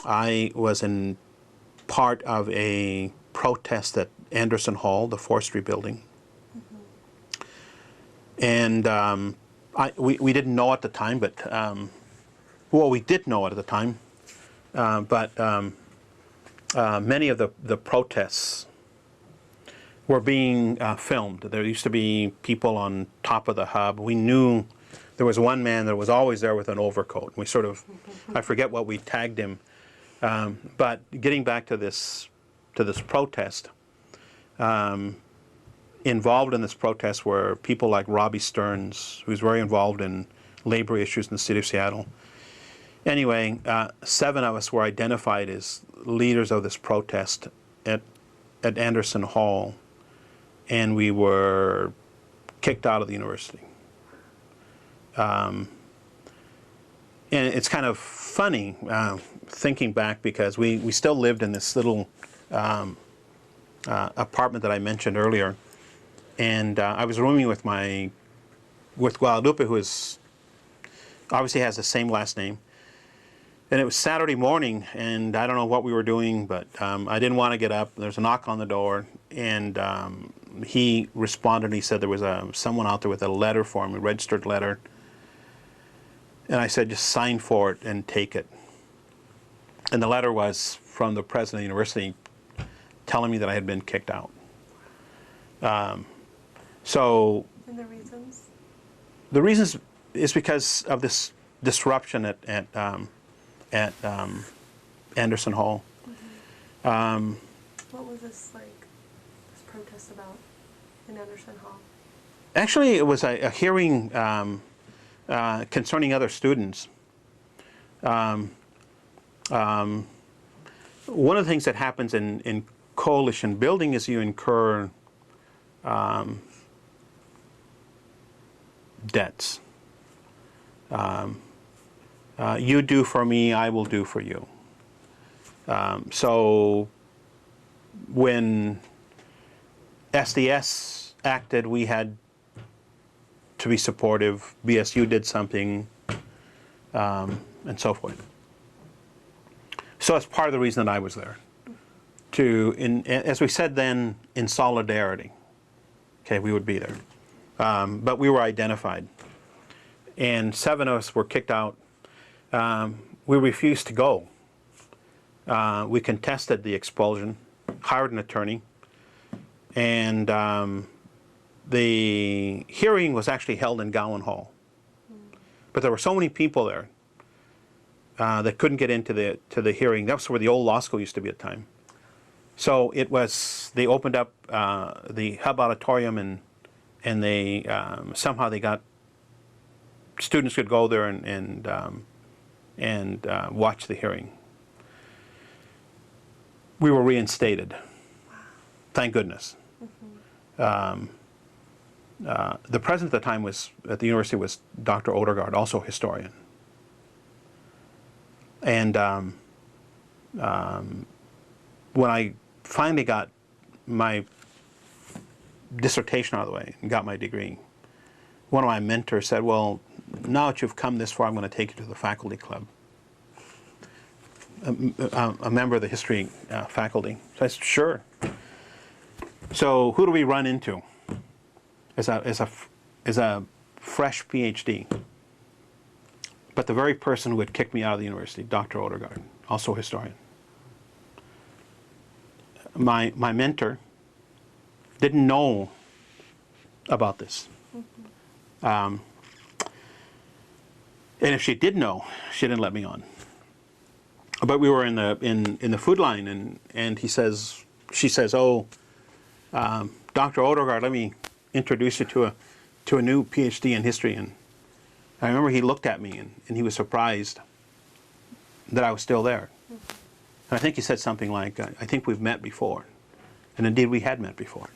I was in part of a protest at Anderson Hall, the forestry building. And we didn't know at the time, but, well, we did know it at the time, but many of the protests were being filmed. There used to be people on top of the hub. We knew there was one man that was always there with an overcoat. We sort of, I forget what we tagged him, but getting back to this protest, involved in this protest were people like Robbie Stearns, who's very involved in labor issues in the city of Seattle. Anyway, 7 of us were identified as leaders of this protest at Anderson Hall, and we were kicked out of the university. And it's kind of funny thinking back, because we still lived in this little apartment that I mentioned earlier, and I was rooming with Guadalupe, who is obviously has the same last name. And it was Saturday morning, and I don't know what we were doing, but I didn't want to get up. There's a knock on the door, and he responded, and he said there was someone out there with a letter for him, a registered letter. And I said, just sign for it and take it. And the letter was from the president of the university telling me that I had been kicked out. So. And the reasons? The reasons is because of this disruption at Anderson Hall. Mm-hmm. What was this protest about in Anderson Hall? Actually, it was a hearing concerning other students. One of the things that happens in coalition building is you incur debts. You do for me, I will do for you. So when SDS acted, we had to be supportive. BSU did something, and so forth. So it's part of the reason that I was there. As we said then, in solidarity. Okay, we would be there. But we were identified. And 7 of us were kicked out. We refused to go. We contested the expulsion, hired an attorney, and the hearing was actually held in Gowan Hall. But there were so many people there that couldn't get into the hearing. That's where the old law school used to be at the time. So they opened up the Hub Auditorium, and they somehow they got students could go there and watch the hearing. We were reinstated. Thank goodness. Mm-hmm. The president at the time at the university was Dr. Odergaard, also a historian. And when I finally got my dissertation out of the way and got my degree, one of my mentors said, well, now that you've come this far, I'm going to take you to the faculty club. A member of the history faculty. So I said, sure. So who do we run into as a fresh Ph.D.? But the very person who had kicked me out of the university, Dr. Odergaard, also a historian. My mentor didn't know about this. Mm-hmm. And if she did know, she didn't let me on. But we were in the food line, and she says, oh, Dr. Odergaard, let me introduce you to a new Ph.D. in history. And I remember he looked at me, and he was surprised that I was still there. Mm-hmm. And I think he said something like, I think we've met before. And indeed, we had met before.